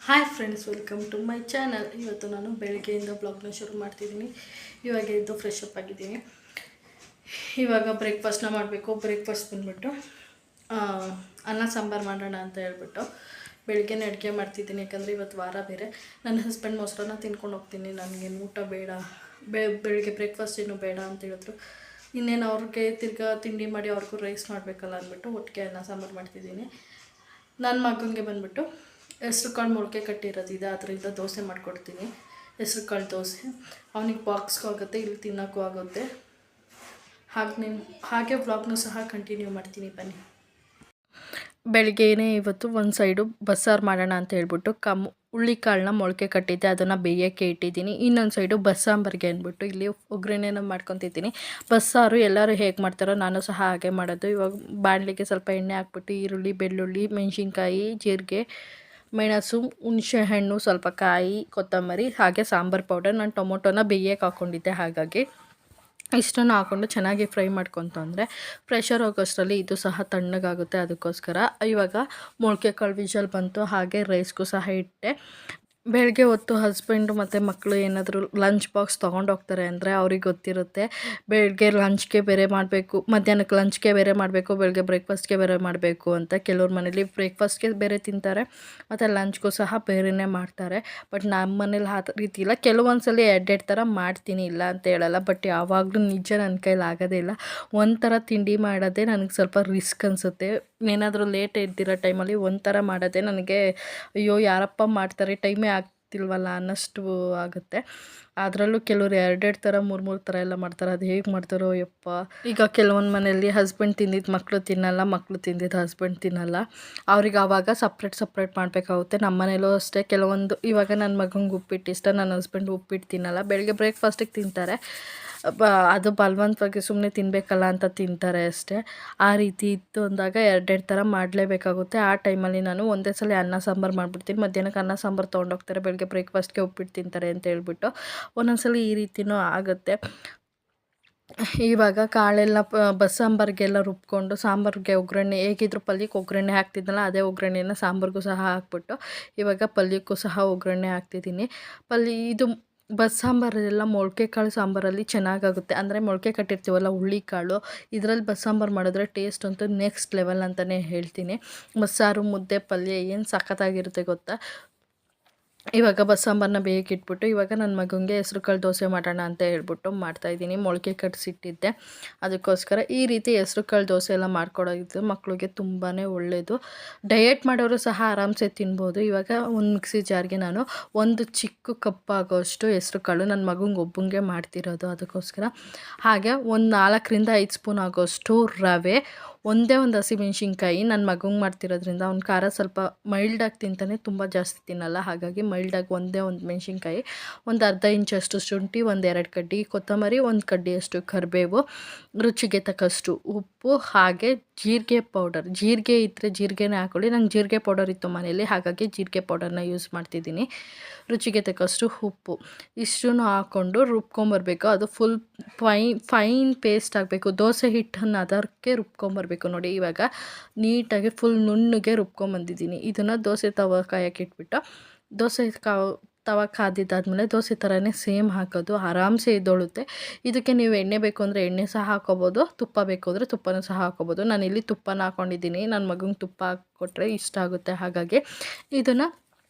Hi friends, welcome to my channel. ಇವತ್ತು ನಾನು ಬೆಳಗ್ಗೆಯಿಂದ ಬ್ಲಾಗ್ನ ಶುರು ಮಾಡ್ತಿದ್ದೀನಿ. ಇವಾಗ ಎದ್ದು ಫ್ರೆಶ್ ಅಪ್ ಆಗಿದ್ದೀನಿ. ಇವಾಗ ಬ್ರೇಕ್ಫಾಸ್ಟ್ನ ಮಾಡಬೇಕು. ಬ್ರೇಕ್ಫಾಸ್ಟ್ ಬಂದುಬಿಟ್ಟು ಅನ್ನ ಸಾಂಬಾರು ಮಾಡೋಣ ಅಂತ ಹೇಳ್ಬಿಟ್ಟು ಬೆಳಗ್ಗೆನೇ ಅಡುಗೆ ಮಾಡ್ತಿದ್ದೀನಿ. ಯಾಕಂದರೆ ಇವತ್ತು ವಾರ ಬೇರೆ. ನನ್ನ ಹಸ್ಬೆಂಡ್ ಮೊಸರನ್ನ ತಿನ್ಕೊಂಡು ಹೋಗ್ತೀನಿ, ನನಗೇನು ಊಟ ಬೇಡ, ಬೆಳಗ್ಗೆ ಬ್ರೇಕ್ಫಾಸ್ಟ್ ಏನು ಬೇಡ ಅಂತ ಹೇಳಿದ್ರು. ಇನ್ನೇನು ಅವ್ರಿಗೆ ತಿರ್ಗಾ ತಿಂಡಿ ಮಾಡಿ ಅವ್ರಿಗೂ ರೈಸ್ ಮಾಡಬೇಕಲ್ಲ ಅಂದ್ಬಿಟ್ಟು ಒಟ್ಟಿಗೆ ಅನ್ನ ಸಾಂಬಾರು ಮಾಡ್ತಿದ್ದೀನಿ. ನನ್ನ ಮಗನಿಗೆ ಬಂದುಬಿಟ್ಟು ಹೆಸ್ರು ಕಾಳು ಮೊಳಕೆ ಕಟ್ಟಿರೋದಿದೆ, ಅದರಿಂದ ದೋಸೆ ಮಾಡಿಕೊಡ್ತೀನಿ. ಹೆಸ್ರು ಕಾಳು ದೋಸೆ ಅವನಿಗೆ ಬಾಕ್ಸ್ಗೂ ಆಗುತ್ತೆ, ಇಲ್ಲಿ ತಿನ್ನೋಕ್ಕೂ ಆಗುತ್ತೆ. ಹಾಗೆ ವ್ಲಾಗ್ನೂ ಸಹ ಕಂಟಿನ್ಯೂ ಮಾಡ್ತೀನಿ, ಬನ್ನಿ. ಬೆಳಗ್ಗೆನೇ ಇವತ್ತು ಒಂದು ಸೈಡು ಬಸ್ಸಾರು ಮಾಡೋಣ ಅಂತ ಹೇಳ್ಬಿಟ್ಟು ಹುಳ್ಳಿಕಾಳನ್ನ ಮೊಳಕೆ ಕಟ್ಟಿದ್ದೆ, ಅದನ್ನು ಬೇಯೋಕ್ಕೆ ಇಟ್ಟಿದ್ದೀನಿ. ಇನ್ನೊಂದು ಸೈಡು ಬಸ್ಸಾಂಬಾರಿಗೆ ಅಂದ್ಬಿಟ್ಟು ಇಲ್ಲಿ ಒಗ್ಗರಣೆನ ಮಾಡ್ಕೊತಿದ್ದೀನಿ. ಬಸ್ಸಾರು ಎಲ್ಲರೂ ಹೇಗೆ ಮಾಡ್ತಾರೋ ನಾನು ಸಹ ಹಾಗೆ ಮಾಡೋದು. ಇವಾಗ ಬಾಣಲಿಗೆ ಸ್ವಲ್ಪ ಎಣ್ಣೆ ಹಾಕ್ಬಿಟ್ಟು ಈರುಳ್ಳಿ, ಬೆಳ್ಳುಳ್ಳಿ, ಮೆಣಸಿನ್ಕಾಯಿ, ಜೀರಿಗೆ, ಮೆಣಸು, ಹುಣಸೆಹಣ್ಣು, ಸ್ವಲ್ಪ ಕಾಯಿ, ಕೊತ್ತಂಬರಿ, ಹಾಗೆ ಸಾಂಬಾರು ಪೌಡರ್. ನಾನು ಟೊಮೊಟೊನ ಬೇಯಕ್ಕೆ ಹಾಕ್ಕೊಂಡಿದ್ದೆ, ಹಾಗಾಗಿ ಇಷ್ಟನ್ನು ಹಾಕ್ಕೊಂಡು ಚೆನ್ನಾಗಿ ಫ್ರೈ ಮಾಡ್ಕೊತಂದರೆ ಪ್ರೆಷರ್ ಹೋಗೋಷ್ಟರಲ್ಲಿ ಇದು ಸಹ ತಣ್ಣಗಾಗುತ್ತೆ. ಅದಕ್ಕೋಸ್ಕರ ಇವಾಗ ಮೊಳಕೆ ಕಾಳು ವಿಷಲ್ ಬಂತು, ಹಾಗೆ ರೈಸ್ಗೂ ಸಹ ಇಟ್ಟೆ. ಬೆಳಗ್ಗೆ ಹೊತ್ತು ಹಸ್ಬೆಂಡು ಮತ್ತು ಮಕ್ಕಳು ಏನಾದರೂ ಲಂಚ್ ಬಾಕ್ಸ್ ತೊಗೊಂಡೋಗ್ತಾರೆ ಅಂದರೆ ಅವ್ರಿಗೆ ಗೊತ್ತಿರುತ್ತೆ. ಬೆಳಗ್ಗೆ ಲಂಚ್ಗೆ ಬೇರೆ ಮಾಡಬೇಕು, ಮಧ್ಯಾಹ್ನಕ್ಕೆ ಲಂಚ್ಗೆ ಬೇರೆ ಮಾಡಬೇಕು, ಬೆಳಗ್ಗೆ ಬ್ರೇಕ್ಫಾಸ್ಟ್ಗೆ ಬೇರೆ ಮಾಡಬೇಕು ಅಂತ. ಕೆಲವ್ರ ಮನೇಲಿ ಬ್ರೇಕ್ಫಾಸ್ಟ್ಗೆ ಬೇರೆ ತಿಂತಾರೆ ಮತ್ತು ಲಂಚ್ಗೂ ಸಹ ಬೇರೆಯೇ ಮಾಡ್ತಾರೆ. ಬಟ್ ನಮ್ಮ ಮನೇಲಿ ಆ ರೀತಿ ಇಲ್ಲ. ಕೆಲವೊಂದ್ಸಲ ಎರಡೆರಡು ಥರ ಮಾಡ್ತೀನಿ, ಇಲ್ಲ ಅಂತ ಹೇಳಲ್ಲ. ಬಟ್ ಯಾವಾಗಲೂ ನಿಜ ನನ್ನ ಕೈಲಿ ಆಗೋದೇ ಇಲ್ಲ. ಒಂಥರ ತಿಂಡಿ ಮಾಡೋದೇ ನನಗೆ ಸ್ವಲ್ಪ ರಿಸ್ಕ್ ಅನಿಸುತ್ತೆ. ಏನಾದರೂ ಲೇಟ್ ಎದ್ದಿರೋ ಟೈಮಲ್ಲಿ ಒಂಥರ ಮಾಡೋದೇ ನನಗೆ ಅಯ್ಯೋ ಯಾರಪ್ಪ ಮಾಡ್ತಾರೆ, ಟೈಮೇ ಆಗ್ತಿಲ್ವಲ್ಲ ಅನ್ನೋಷ್ಟು ಆಗುತ್ತೆ. ಅದರಲ್ಲೂ ಕೆಲವರು ಎರಡೆರಡು ಥರ, ಮೂರು ಥರ ಎಲ್ಲ ಮಾಡ್ತಾರೆ. ಅದು ಹೇಗೆ ಮಾಡ್ತಾರೋ ಯಪ್ಪ. ಈಗ ಕೆಲವೊಂದು ಮನೆಯಲ್ಲಿ ಹಸ್ಬೆಂಡ್ ತಿಂದಿದ್ದು ಮಕ್ಕಳು ತಿನ್ನಲ್ಲ, ಮಕ್ಕಳು ತಿಂದಿದ್ದು ಹಸ್ಬೆಂಡ್ ತಿನ್ನಲ್ಲ. ಅವ್ರಿಗೆ ಆವಾಗ ಸಪ್ರೇಟ್ ಮಾಡಬೇಕಾಗುತ್ತೆ. ನಮ್ಮ ಮನೇಲೂ ಅಷ್ಟೇ. ಕೆಲವೊಂದು ಇವಾಗ ನನ್ನ ಮಗನಿಗೆ ಉಪ್ಪಿಟ್ಟು ಇಷ್ಟ, ನನ್ನ ಹಸ್ಬೆಂಡ್ ಉಪ್ಪಿಟ್ಟು ತಿನ್ನಲ್ಲ. ಬೆಳಗ್ಗೆ ಬ್ರೇಕ್ಫಾಸ್ಟಿಗೆ ತಿಂತಾರೆ, ಅದು ಬಲವಂತವಾಗಿ ಸುಮ್ಮನೆ ತಿನ್ನಬೇಕಲ್ಲ ಅಂತ ತಿಂತಾರೆ ಅಷ್ಟೇ. ಆ ರೀತಿ ಇತ್ತು ಅಂದಾಗ ಎರಡೆರಡು ಥರ ಮಾಡಲೇಬೇಕಾಗುತ್ತೆ. ಆ ಟೈಮಲ್ಲಿ ನಾನು ಒಂದೇ ಸಲ ಅನ್ನ ಸಾಂಬಾರು ಮಾಡಿಬಿಡ್ತೀನಿ. ಮಧ್ಯಾಹ್ನಕ್ಕೆ ಅನ್ನ ಸಾಂಬಾರು ತೊಗೊಂಡೋಗ್ತಾರೆ, ಬೆಳಗ್ಗೆ ಬ್ರೇಕ್ಫಾಸ್ಟ್ಗೆ ಉಪ್ಪಿಟ್ಟು ತಿಂತಾರೆ ಅಂತ ಹೇಳ್ಬಿಟ್ಟು ಒಂದೊಂದ್ಸಲ ಈ ರೀತಿಯೂ ಆಗುತ್ತೆ. ಇವಾಗ ಕಾಳೆಲ್ಲ ಬಸ್ಸಾಂಬಾರಿಗೆಲ್ಲ ರುಬ್ಕೊಂಡು ಸಾಂಬಾರಿಗೆ ಒಗ್ಗರಣೆ, ಹೇಗಿದ್ರು ಪಲ್ಯಕ್ಕೆ ಒಗ್ಗರಣೆ ಹಾಕ್ತಿದ್ನಲ್ಲ ಅದೇ ಒಗ್ಗರಣೆನ ಸಾಂಬಾರಿಗೂ ಸಹ ಹಾಕ್ಬಿಟ್ಟು ಇವಾಗ ಪಲ್ಯಕ್ಕೂ ಸಹ ಒಗ್ಗರಣೆ ಹಾಕ್ತಿದ್ದೀನಿ. ಇದು ಬಸ್ಸಾಂಬಾರೆಲ್ಲ ಮೊಳಕೆ ಕಾಳು ಸಾಂಬಾರಲ್ಲಿ ಚೆನ್ನಾಗಾಗುತ್ತೆ. ಅಂದರೆ ಮೊಳಕೆ ಕಟ್ಟಿರ್ತೀವಲ್ಲ ಹುಳ್ಳಿಕಾಳು, ಇದರಲ್ಲಿ ಬಸ್ಸಾಂಬಾರು ಮಾಡಿದ್ರೆ ಟೇಸ್ಟ್ ಅಂತೂ ನೆಕ್ಸ್ಟ್ ಲೆವೆಲ್ ಅಂತಲೇ ಹೇಳ್ತೀನಿ. ಬಸ್ಸಾರು, ಮುದ್ದೆ, ಪಲ್ಯ ಏನು ಸಖತ್ತಾಗಿರುತ್ತೆ ಗೊತ್ತಾ. ಇವಾಗ ಬಸ್ಸಾಂಬಾರನ್ನ ಬೇಯಕ್ಕೆ ಇಟ್ಬಿಟ್ಟು ಇವಾಗ ನನ್ನ ಮಗನಿಗೆ ಹೆಸ್ರು ಕಾಳು ದೋಸೆ ಮಾಡೋಣ ಅಂತ ಹೇಳ್ಬಿಟ್ಟು ಮಾಡ್ತಾಯಿದ್ದೀನಿ. ಮೊಳಕೆ ಕಟ್ಟಿಸಿಟ್ಟಿದ್ದೆ, ಅದಕ್ಕೋಸ್ಕರ ಈ ರೀತಿ ಹೆಸ್ರು ಕಾಳು ದೋಸೆ ಎಲ್ಲ ಮಾಡ್ಕೊಡೋದು ಮಕ್ಕಳಿಗೆ ತುಂಬಾ ಒಳ್ಳೆಯದು. ಡಯಟ್ ಮಾಡೋರು ಸಹ ಆರಾಮ್ಸೆ ತಿನ್ಬೋದು. ಇವಾಗ ಒಂದು ಮಿಕ್ಸಿ ಜಾರ್ಗೆ ನಾನು ಒಂದು ಚಿಕ್ಕ ಕಪ್ ಆಗೋಷ್ಟು ಹೆಸ್ರು ಕಾಳು ನನ್ನ ಮಗನಿಗೆ ಒಬ್ಬನಿಗೆ ಮಾಡ್ತಿರೋದು, ಅದಕ್ಕೋಸ್ಕರ. ಹಾಗೆ ಒಂದು 4-5 ಸ್ಪೂನ್ ಆಗೋಷ್ಟು ರವೆ, ಒಂದೇ ಒಂದು ಹಸಿಮೆಣ್ಸಿನ್ಕಾಯಿ. ನನ್ನ ಮಗಂಗೆ ಮಾಡ್ತಿರೋದ್ರಿಂದ ಅವ್ನ ಖಾರ ಸ್ವಲ್ಪ ಮೈಲ್ಡಾಗಿ ತಿಂತಾನೆ, ತುಂಬ ಜಾಸ್ತಿ ತಿನ್ನಲ್ಲ. ಹಾಗಾಗಿ ಮೈಲ್ಡಾಗಿ ಒಂದೇ ಒಂದು ಮೆಣಸಿನ್ಕಾಯಿ, ಒಂದು ಅರ್ಧ ಇಂಚಷ್ಟು ಶುಂಠಿ, 1-2 ಕಡ್ಡಿ ಕೊತ್ತಂಬರಿ, 1 ಕಡ್ಡಿಯಷ್ಟು ಕರಿಬೇವು, ರುಚಿಗೆ ತಕ್ಕಷ್ಟು ಉಪ್ಪು, ಹಾಗೆ ಜೀರಿಗೆ ಪೌಡರ್. ಜೀರಿಗೆ ಇದ್ದರೆ ಜೀರಿಗೆನೇ ಹಾಕ್ಕೊಳ್ಳಿ. ನಂಗೆ ಜೀರಿಗೆ ಪೌಡರ್ ಇತ್ತು ಮನೇಲಿ, ಹಾಗಾಗಿ ಜೀರಿಗೆ ಪೌಡರ್ನ ಯೂಸ್ ಮಾಡ್ತಿದ್ದೀನಿ. ರುಚಿಗೆ ತಕ್ಕಷ್ಟು ಉಪ್ಪು, ಇಷ್ಟನ್ನು ಹಾಕ್ಕೊಂಡು ರುಬ್ಕೊಂಬರ್ಬೇಕು. ಅದು ಫುಲ್ ಫೈನ್ ಪೇಸ್ಟ್ ಆಗಬೇಕು. ದೋಸೆ ಹಿಟ್ಟನ್ನು ಅದಕ್ಕೆ ರುಬ್ಕೊಂಬರ್ಬೇಕು ನೋಡಿ. ಇವಾಗ ನೀಟಾಗಿ ಫುಲ್ ನುಣ್ಣಗೆ ರುಬ್ಕೊಂಬಂದಿದ್ದೀನಿ. ಇದನ್ನು ದೋಸೆ ತವ ಕಾಯಕ್ಕೆ ಇಟ್ಬಿಟ್ಟು ದೋಸೆ ತವ ಕಾದಿದ್ದಾದಮೇಲೆ ದೋಸೆ ಥರನೇ ಸೇಮ್ ಹಾಕೋದು, ಆರಾಮ್ಸೆ ಇದ್ದೊಳುತ್ತೆ. ಇದಕ್ಕೆ ನೀವು ಎಣ್ಣೆ ಬೇಕು ಅಂದರೆ ಎಣ್ಣೆ ಸಹ ಹಾಕ್ಕೋಬೋದು, ತುಪ್ಪ ಬೇಕು ಅಂದರೆ ತುಪ್ಪನೂ ಸಹ ಹಾಕ್ಕೋಬೋದು. ನಾನಿಲ್ಲಿ ತುಪ್ಪನ ಹಾಕ್ಕೊಂಡಿದ್ದೀನಿ. ನನ್ನ ಮಗಂಗೆ ತುಪ್ಪ ಹಾಕ್ಕೊಟ್ರೆ ಇಷ್ಟ ಆಗುತ್ತೆ, ಹಾಗಾಗಿ ಇದನ್ನು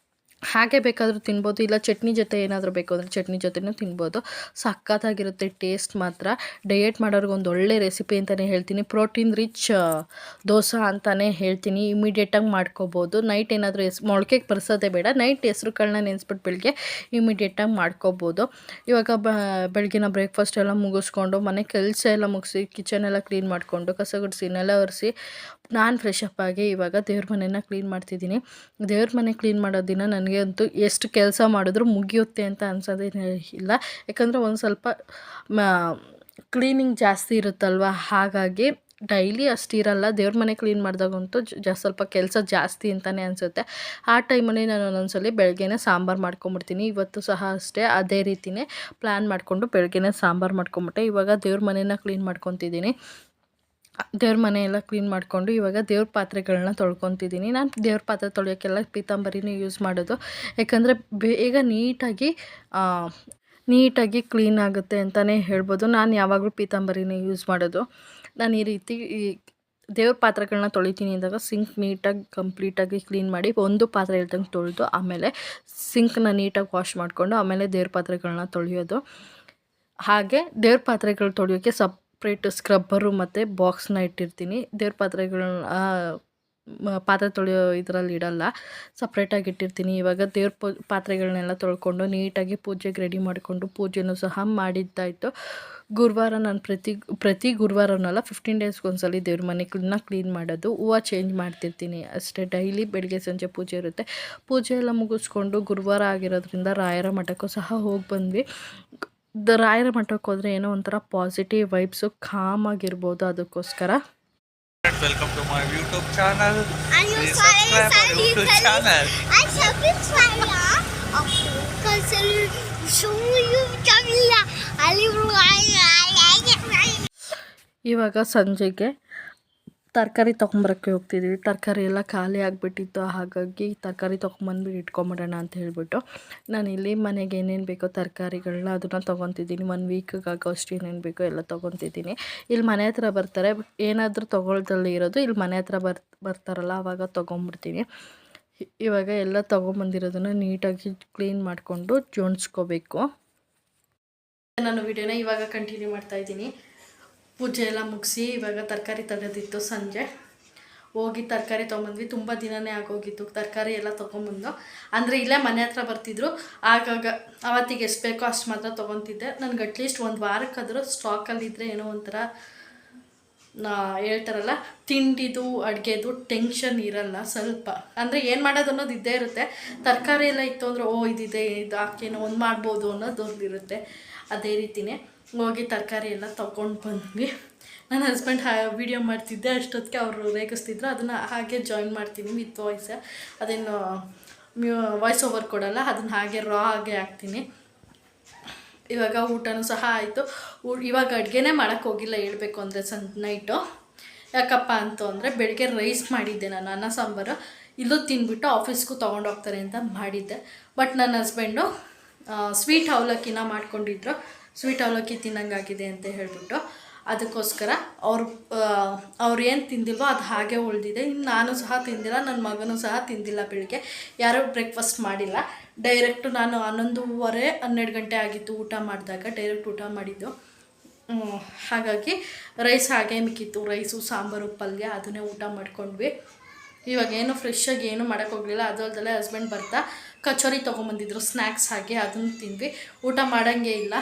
ಹಾಗೆ ಬೇಕಾದರೂ ತಿನ್ಬೋದು, ಇಲ್ಲ ಚಟ್ನಿ ಜೊತೆ ಏನಾದರೂ ಬೇಕು ಅಂದರೆ ಚಟ್ನಿ ಜೊತೆನೂ ತಿನ್ಬೋದು. ಸಖತ್ತಾಗಿರುತ್ತೆ ಟೇಸ್ಟ್ ಮಾತ್ರ. ಡಯಟ್ ಮಾಡೋರಿಗೆ ಒಂದು ಒಳ್ಳೆ ರೆಸಿಪಿ ಅಂತಲೇ ಹೇಳ್ತೀನಿ. ಪ್ರೋಟೀನ್ ರಿಚ್ ದೋಸೆ ಅಂತಲೇ ಹೇಳ್ತೀನಿ. ಇಮಿಡಿಯೇಟಾಗಿ ಮಾಡ್ಕೋಬೋದು. ನೈಟ್ ಏನಾದರೂ ಮೊಳಕೆಗೆ ಬರ್ಸೋದೇ ಬೇಡ, ನೈಟ್ ಹೆಸ್ರು ಕಾಳನ್ನ ನೆನೆಸ್ಬಿಟ್ಟು ಬೆಳಗ್ಗೆ ಇಮಿಡಿಯೇಟಾಗಿ ಮಾಡ್ಕೋಬೋದು. ಇವಾಗ ಬೆಳಗಿನ ಬ್ರೇಕ್ಫಾಸ್ಟ್ ಎಲ್ಲ ಮುಗಿಸ್ಕೊಂಡು ಮನೆ ಕೆಲಸ ಎಲ್ಲ ಮುಗಿಸಿ ಕಿಚನ್ ಎಲ್ಲ ಕ್ಲೀನ್ ಮಾಡಿಕೊಂಡು ಕಸ ಗುಡಿಸಿ ನೆಲ ಒರೆಸಿ ನಾನು ಫ್ರೆಶ್ ಅಪ್ ಆಗಿ ಇವಾಗ ದೇವ್ರ ಮನೆಯನ್ನು ಕ್ಲೀನ್ ಮಾಡ್ತಿದ್ದೀನಿ. ದೇವ್ರ ಮನೆ ಕ್ಲೀನ್ ಮಾಡೋ ದಿನ ನನಗೆ ಅಂತೂ ಎಷ್ಟು ಕೆಲಸ ಮಾಡಿದ್ರೂ ಮುಗಿಯುತ್ತೆ ಅಂತ ಅನ್ಸೋದೇ ಇಲ್ಲ. ಯಾಕಂದರೆ ಒಂದು ಸ್ವಲ್ಪ ಕ್ಲೀನಿಂಗ್ ಜಾಸ್ತಿ ಇರುತ್ತಲ್ವ, ಹಾಗಾಗಿ ಡೈಲಿ ಅಷ್ಟಿರಲ್ಲ. ದೇವ್ರ ಮನೆ ಕ್ಲೀನ್ ಮಾಡಿದಾಗಂತೂ ಸ್ವಲ್ಪ ಕೆಲಸ ಜಾಸ್ತಿ ಅಂತಲೇ ಅನಿಸುತ್ತೆ. ಆ ಟೈಮಲ್ಲಿ ನಾನು ಒಂದೊಂದ್ಸಲಿ ಬೆಳಗ್ಗೆನೇ ಸಾಂಬಾರು ಮಾಡ್ಕೊಂಬಿಡ್ತೀನಿ. ಇವತ್ತು ಸಹ ಅಷ್ಟೇ ಅದೇ ರೀತಿಯೇ ಪ್ಲ್ಯಾನ್ ಮಾಡಿಕೊಂಡು ಬೆಳಗ್ಗೆನೇ ಸಾಂಬಾರು ಮಾಡ್ಕೊಂಬಿಟ್ಟೆ. ಇವಾಗ ದೇವ್ರ ಮನೆಯನ್ನು ಕ್ಲೀನ್ ಮಾಡ್ಕೊತಿದ್ದೀನಿ. ದೇವ್ರ ಮನೆ ಎಲ್ಲ ಕ್ಲೀನ್ ಮಾಡಿಕೊಂಡು ಇವಾಗ ದೇವ್ರ ಪಾತ್ರೆಗಳನ್ನ ತೊಳ್ಕೊತಿದ್ದೀನಿ. ನಾನು ದೇವ್ರ ಪಾತ್ರೆ ತೊಳೆಯೋಕ್ಕೆಲ್ಲ ಪೀತಾಂಬರಿನೇ ಯೂಸ್ ಮಾಡೋದು. ಯಾಕಂದರೆ ಬೇಗ ನೀಟಾಗಿ ಕ್ಲೀನ್ ಆಗುತ್ತೆ ಅಂತಲೇ ಹೇಳ್ಬೋದು. ನಾನು ಯಾವಾಗಲೂ ಪೀತಾಂಬರಿನೇ ಯೂಸ್ ಮಾಡೋದು. ನಾನು ಈ ರೀತಿ ದೇವ್ರ ಪಾತ್ರೆಗಳನ್ನ ತೊಳಿತೀನಿ ಅಂದಾಗ ಸಿಂಕ್ ನೀಟಾಗಿ ಕಂಪ್ಲೀಟಾಗಿ ಕ್ಲೀನ್ ಮಾಡಿ ಒಂದು ಪಾತ್ರೆ ಇಲ್ದಂಗೆ ತೊಳೆದು ಆಮೇಲೆ ಸಿಂಕ್ನ ನೀಟಾಗಿ ವಾಶ್ ಮಾಡಿಕೊಂಡು ಆಮೇಲೆ ದೇವ್ರ ಪಾತ್ರೆಗಳನ್ನ ತೊಳೆಯೋದು. ಹಾಗೆ ದೇವ್ರ ಪಾತ್ರೆಗಳು ತೊಳೆಯೋಕ್ಕೆ ಸಪ್ರೇಟ್ ಸ್ಕ್ರಬ್ಬರು ಮತ್ತು ಬಾಕ್ಸ್ನ ಇಟ್ಟಿರ್ತೀನಿ. ದೇವ್ರ ಪಾತ್ರೆ ತೊಳೆಯೋ ಇದರಲ್ಲಿ ಇಡಲ್ಲ, ಸಪ್ರೇಟಾಗಿ ಇಟ್ಟಿರ್ತೀನಿ. ಇವಾಗ ದೇವ್ರ ಪಾತ್ರೆಗಳನ್ನೆಲ್ಲ ತೊಳ್ಕೊಂಡು ನೀಟಾಗಿ ಪೂಜೆಗೆ ರೆಡಿ ಮಾಡಿಕೊಂಡು ಪೂಜೆನೂ ಸಹ ಮಾಡಿದ್ದಾಯಿತು. ಗುರುವಾರ ನಾನು ಪ್ರತಿ ಗುರುವಾರನಲ್ಲ 15 ಡೇಸ್ಗೊಂದ್ಸಲಿ ದೇವ್ರ ಮನೆಗಳನ್ನ ಕ್ಲೀನ್ ಮಾಡೋದು. ಹೂವು ಚೇಂಜ್ ಮಾಡ್ತಿರ್ತೀನಿ ಅಷ್ಟೇ. ಡೈಲಿ ಬೆಳಗ್ಗೆ ಸಂಜೆ ಪೂಜೆ ಇರುತ್ತೆ. ಪೂಜೆ ಎಲ್ಲ ಮುಗಿಸ್ಕೊಂಡು ಗುರುವಾರ ಆಗಿರೋದ್ರಿಂದ ರಾಯರ ಮಠಕ್ಕೂ ಸಹ ಹೋಗಿ ಬಂದ್ವಿ. ರಾಯರ ಮಠಕ್ಕೆ ಹೋದರೆ ಏನೋ ಒಂಥರ ಪಾಸಿಟಿವ್ ವೈಬ್ಸು, ಕಾಮಾಗಿರ್ಬೋದು. ಅದಕ್ಕೋಸ್ಕರ welcome to my YouTube channel. Please subscribe my YouTube channel. I subscribe ಇವಾಗ ಸಂಜೆಗೆ ತರಕಾರಿ ತೊಗೊಂಬರೋಕ್ಕೆ ಹೋಗ್ತಿದ್ದೀವಿ. ತರಕಾರಿ ಎಲ್ಲ ಖಾಲಿ ಆಗಿಬಿಟ್ಟಿತ್ತು, ಹಾಗಾಗಿ ತರಕಾರಿ ತೊಗೊಂಬಂದ್ಬಿಟ್ಟು ಇಟ್ಕೊಂಬಿಡೋಣ ಅಂತ ಹೇಳ್ಬಿಟ್ಟು ನಾನು ಇಲ್ಲಿ ಮನೆಗೆ ಏನೇನು ಬೇಕೋ ತರಕಾರಿಗಳನ್ನ ಅದನ್ನು ತೊಗೊತಿದ್ದೀನಿ. 1 ವೀಕಿಗೆ ಆಗೋಷ್ಟು ಏನೇನು ಬೇಕೋ ಎಲ್ಲ ತೊಗೊತಿದ್ದೀನಿ. ಇಲ್ಲಿ ಮನೆ ಹತ್ರ ಬರ್ತಾರೆ, ಏನಾದರೂ ತೊಗೊಳ್ದಲ್ಲಿ ಇರೋದು ಇಲ್ಲಿ ಮನೆ ಹತ್ರ ಬರ್ತಾರಲ್ಲ ಆವಾಗ ತೊಗೊಂಬಿಡ್ತೀನಿ. ಇವಾಗ ಎಲ್ಲ ತೊಗೊಂಬಂದಿರೋದನ್ನು ನೀಟಾಗಿ ಕ್ಲೀನ್ ಮಾಡಿಕೊಂಡು ಜೋಡಿಸ್ಕೋಬೇಕು. ನಾನು ವಿಡಿಯೋನ ಇವಾಗ ಕಂಟಿನ್ಯೂ ಮಾಡ್ತಾಯಿದ್ದೀನಿ. ಪೂಜೆ ಎಲ್ಲ ಮುಗಿಸಿ ಇವಾಗ ತರಕಾರಿ ತಗೋದಿತ್ತು. ಸಂಜೆ ಹೋಗಿ ತರಕಾರಿ ತೊಗೊಂಬಂದ್ವಿ. ತುಂಬ ದಿನವೇ ಆಗೋಗಿತ್ತು ತರಕಾರಿ ಎಲ್ಲ ತೊಗೊಂಬಂದು. ಅಂದರೆ ಇಲ್ಲೇ ಮನೆ ಹತ್ರ ಬರ್ತಿದ್ರು, ಆಗಾಗ ಅವತ್ತಿಗೆ ಎಷ್ಟು ಬೇಕೋ ಅಷ್ಟು ಮಾತ್ರ ತೊಗೊತಿದ್ದೆ. ನನಗೆ ಅಟ್ಲೀಸ್ಟ್ 1 ವಾರಕ್ಕಾದರೂ ಸ್ಟಾಕಲ್ಲಿದ್ದರೆ ಏನೋ ಒಂಥರ ಹೇಳ್ತಾರಲ್ಲ, ತಿಂಡಿದು ಅಡುಗೆದು ಟೆನ್ಷನ್ ಇರಲ್ಲ ಸ್ವಲ್ಪ. ಅಂದರೆ ಏನು ಮಾಡೋದು ಅನ್ನೋದು ಇದ್ದೇ ಇರುತ್ತೆ. ತರಕಾರಿ ಎಲ್ಲ ಇತ್ತು ಅಂದರೆ ಇದಿದೆ, ಇದು ಹಾಕೇನೋ ಒಂದು ಮಾಡ್ಬೋದು ಅನ್ನೋದು ಇರುತ್ತೆ. ಅದೇ ರೀತಿಯೇ ಹೋಗಿ ತರಕಾರಿ ಎಲ್ಲ ತೊಗೊಂಡು ಬಂದ್ವಿ. ನನ್ನ ಹಸ್ಬೆಂಡ್ ವೀಡಿಯೋ ಮಾಡ್ತಿದ್ದೆ, ಅಷ್ಟೊತ್ತಿಗೆ ಅವರು ರೇಗಿಸ್ತಿದ್ರು. ಅದನ್ನು ಹಾಗೆ ಜಾಯಿನ್ ಮಾಡ್ತೀನಿ ವಿತ್ ವಾಯ್ಸ್. ಅದೇನು ವಾಯ್ಸ್ ಓವರ್ ಕೊಡಲ್ಲ, ಅದನ್ನು ಹಾಗೆ ಹಾಗೆ ಹಾಕ್ತೀನಿ. ಇವಾಗ ಊಟನೂ ಸಹ ಆಯಿತು. ಇವಾಗ ಅಡುಗೆನೇ ಮಾಡೋಕ್ಕೆ ಹೋಗಿಲ್ಲ ಹೇಳ್ಬೇಕು ಅಂದರೆ ನೈಟು. ಯಾಕಪ್ಪ ಅಂದರೆ ಬೆಳಗ್ಗೆ ರೈಸ್ ಮಾಡಿದ್ದೆ ನಾನು, ಅನ್ನ ಸಾಂಬಾರು. ಇಲ್ಲೂ ತಿಂದ್ಬಿಟ್ಟು ಆಫೀಸ್ಗೂ ತೊಗೊಂಡೋಗ್ತಾರೆ ಅಂತ ಮಾಡಿದ್ದೆ. ಬಟ್ ನನ್ನ ಹಸ್ಬೆಂಡು ಸ್ವೀಟ್ ಅವಲಕ್ಕಿನ ಮಾಡ್ಕೊಂಡಿದ್ರು. ಸ್ವೀಟ್ ಅವಲಕ್ಕಿ ತಿನ್ನಂಗಾಗಿದೆ ಅಂತ ಹೇಳ್ಬಿಟ್ಟು ಅದಕ್ಕೋಸ್ಕರ ಅವ್ರು ಏನು ತಿಂದಿಲ್ವೋ ಅದು ಹಾಗೆ ಉಳಿದಿದೆ. ಇನ್ನು ನಾನು ಸಹ ತಿಂದಿಲ್ಲ, ನನ್ನ ಮಗನೂ ಸಹ ತಿಂದಿಲ್ಲ. ಬೆಳಿಗ್ಗೆ ಯಾರೂ ಬ್ರೇಕ್ಫಾಸ್ಟ್ ಮಾಡಿಲ್ಲ. ಡೈರೆಕ್ಟು ನಾನು 11:30 12 ಗಂಟೆ ಆಗಿತ್ತು ಊಟ ಮಾಡಿದಾಗ, ಡೈರೆಕ್ಟ್ ಊಟ ಮಾಡಿದ್ದು. ಹಾಗಾಗಿ ರೈಸ್ ಹಾಗೆ ಮಿಕ್ಕಿತ್ತು, ರೈಸು ಸಾಂಬಾರು ಪಲ್ಯ ಅದನ್ನೇ ಊಟ ಮಾಡ್ಕೊಂಡ್ವಿ. ಇವಾಗ ಏನು ಫ್ರೆಶ್ಶಾಗಿ ಏನು ಮಾಡೋಕ್ಕೋಗಲಿಲ್ಲ. ಅದು ಅಲ್ಲದೆ ಹಸ್ಬೆಂಡ್ ಬರ್ತಾ ಕಚೋರಿ ತೊಗೊಂಬಂದಿದ್ರು ಸ್ನ್ಯಾಕ್ಸ್ ಹಾಗೆ, ಅದನ್ನು ತಿಂದ್ವಿ. ಊಟ ಮಾಡೋಂಗೇ ಇಲ್ಲ.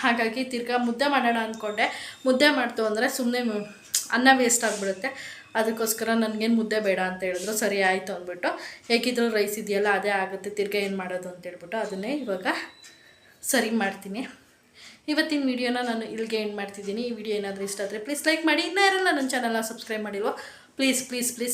ಹಾಗಾಗಿ ತಿರ್ಗಾ ಮುದ್ದೆ ಮಾಡೋಣ ಅಂದ್ಕೊಂಡೆ. ಮುದ್ದೆ ಮಾಡ್ತು ಅಂದರೆ ಸುಮ್ಮನೆ ಅನ್ನ ವೇಸ್ಟ್ ಆಗಿಬಿಡುತ್ತೆ. ಅದಕ್ಕೋಸ್ಕರ ನನಗೇನು ಮುದ್ದೆ ಬೇಡ ಅಂತ ಹೇಳಿದ್ರು. ಸರಿ ಆಯಿತು ಅಂದ್ಬಿಟ್ಟು, ಹೇಗಿದ್ರು ರೈಸ್ ಇದೆಯಲ್ಲ ಅದೇ ಆಗುತ್ತೆ, ತಿರ್ಗಾ ಏನು ಮಾಡೋದು ಅಂತ ಹೇಳ್ಬಿಟ್ಟು ಅದನ್ನೇ ಇವಾಗ ಸರಿ ಮಾಡ್ತೀನಿ. ಇವತ್ತಿನ ವೀಡಿಯೋನ ನಾನು ಇಲ್ಲಿಗೆ ಎಂಡ್ ಮಾಡ್ತಿದ್ದೀನಿ. ಈ ವಿಡಿಯೋ ಏನಾದರೂ ಇಷ್ಟ ಆದರೆ ಪ್ಲೀಸ್ ಲೈಕ್ ಮಾಡಿ. ಇನ್ನೂ ಯಾರೆಲ್ಲ ನನ್ನ ಚಾನಲ್ನ ಸಬ್ಸ್ಕ್ರೈಬ್ ಮಾಡಿಲ್ವೋ ಪ್ಲೀಸ್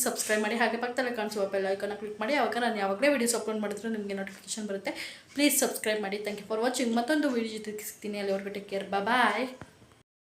ಸಬ್ಸ್ಕ್ರೈಬ್ ಮಾಡಿ. ಹಾಗೆ ಪಕ್ಕದಲ್ಲೇ ಕಾಣಿಸುವ ಬೆಲ್ ಐಕಾನ್ನ ಕ್ಲಿಕ್ ಮಾಡಿ. ಆವಾಗ ನಾನು ಯಾವಾಗಲೇ ವೀಡಿಯೋಸ್ ಅಪ್ಲೋಡ್ ಮಾಡಿದ್ರು ನಿಮಗೆ ನೋಟಿಫಿಕೇಶನ್ ಬರುತ್ತೆ. ಪ್ಲೀಸ್ ಸಬ್ಸ್ಕ್ರೈಬ್ ಮಾಡಿ. Thank you for watching. ಮತ್ತೊಂದು ವೀಡಿಯೋ ಜೊತೆ ಸಿಗ್ತೀನಿ. ಅಲ್ಲಿವರೆಗೂ ಟೇಕ್ ಕೇರ್, ಬಾಯ್.